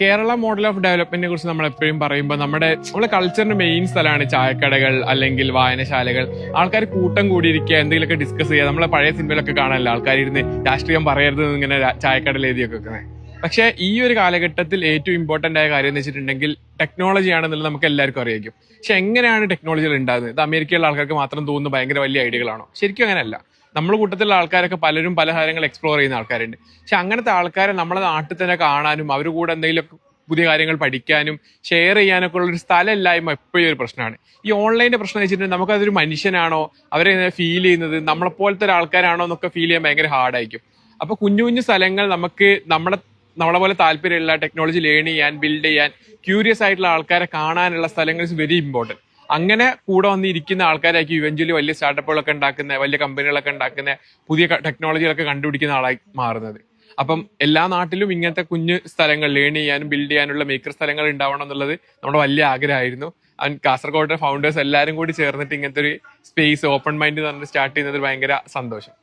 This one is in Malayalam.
കേരള മോഡൽ ഓഫ് ഡെവലപ്മെന്റിനെ കുറിച്ച് നമ്മൾ എപ്പോഴും പറയുമ്പോൾ നമ്മുടെ കൾച്ചറിന്റെ മെയിൻ സ്ഥലമാണ് ചായക്കടകൾ അല്ലെങ്കിൽ വായനശാലകൾ. ആൾക്കാർ കൂട്ടം കൂടിയിരിക്കുക, എന്തെങ്കിലുമൊക്കെ ഡിസ്കസ് ചെയ്യുക. നമ്മളെ പഴയ സിനിമയിലൊക്കെ കാണാനല്ലോ ആൾക്കാർ ഇരുന്ന് രാഷ്ട്രീയം പറയരുത് ഇങ്ങനെ ചായക്കടയിൽ എഴുതിയൊക്കെ വെക്കുന്നത്. പക്ഷെ ഈ ഒരു കാലഘട്ടത്തിൽ ഏറ്റവും ഇമ്പോർട്ടന്റ് ആയ കാര്യം എന്ന് വെച്ചിട്ടുണ്ടെങ്കിൽ ടെക്നോളജി ആണെന്നുള്ളത് നമുക്ക് എല്ലാവർക്കും അറിയാം. പക്ഷെ എങ്ങനെയാണ് ടെക്നോളജികൾ ഉണ്ടാകുന്നത്? ഇത് അമേരിക്കയിലുള്ള ആൾക്കാർക്ക് മാത്രം തോന്നുന്നു ഭയങ്കര വലിയ ഐഡിയകളാണോ? ശരിക്കും അങ്ങനെയല്ല. നമ്മുടെ കൂട്ടത്തിലുള്ള ആൾക്കാരൊക്കെ പലരും പല കാര്യങ്ങൾ എക്സ്പ്ലോർ ചെയ്യുന്ന ആൾക്കാരുണ്ട്. പക്ഷെ അങ്ങനത്തെ ആൾക്കാരെ നമ്മുടെ നാട്ടിൽ തന്നെ കാണാനും അവർ കൂടെ എന്തെങ്കിലുമൊക്കെ പുതിയ കാര്യങ്ങൾ പഠിക്കാനും ഷെയർ ചെയ്യാനൊക്കെ ഉള്ള ഒരു സ്ഥലമില്ലായ്മ എപ്പോഴും ഒരു പ്രശ്നമാണ്. ഈ ഓൺലൈൻ്റെ പ്രശ്നം വെച്ചിട്ടുണ്ടെങ്കിൽ നമുക്കതൊരു മനുഷ്യനാണോ, അവരെ ഫീൽ ചെയ്യുന്നത് നമ്മളെപ്പോലത്തെ ഒരു ആൾക്കാരാണോ എന്നൊക്കെ ഫീൽ ചെയ്യാൻ ഭയങ്കര ഹാർഡായിരിക്കും. അപ്പൊ കുഞ്ഞു കുഞ്ഞു സ്ഥലങ്ങൾ നമുക്ക് നമ്മളെ പോലെ താല്പര്യമുള്ള ടെക്നോളജി ലേൺ ചെയ്യാൻ, ബിൽഡ് ചെയ്യാൻ, ക്യൂരിയസ് ആയിട്ടുള്ള ആൾക്കാരെ കാണാനുള്ള സ്ഥലങ്ങൾ ഇസ് വെരി ഇമ്പോർട്ടൻറ്റ്. അങ്ങനെ കൂടെ വന്നിരിക്കുന്ന ആൾക്കാരായിരിക്കും ഇവഞ്ച്വലി വലിയ സ്റ്റാർട്ടപ്പുകളൊക്കെ ഉണ്ടാക്കുന്ന, വലിയ കമ്പനികളൊക്കെ ഉണ്ടാക്കുന്ന, പുതിയ ടെക്നോളജികളൊക്കെ കണ്ടുപിടിക്കുന്ന ആളായി മാറുന്നത്. അപ്പം എല്ലാ നാട്ടിലും ഇങ്ങനത്തെ കുഞ്ഞു സ്ഥലങ്ങൾ ലേൺ ചെയ്യാനും ബിൽഡ് ചെയ്യാനുള്ള മേക്കർ സ്ഥലങ്ങൾ ഉണ്ടാവണം എന്നുള്ളത് നമ്മുടെ വലിയ ആഗ്രഹമായിരുന്നു. കാസർഗോഡ് ഫൗണ്ടേഴ്സ് എല്ലാവരും കൂടി ചേർന്നിട്ട് ഇങ്ങനത്തെ ഒരു സ്പേസ് ഓപ്പൺ മൈൻഡ് എന്ന് പറഞ്ഞിട്ട് സ്റ്റാർട്ട് ചെയ്യുന്നത് ഭയങ്കര സന്തോഷം.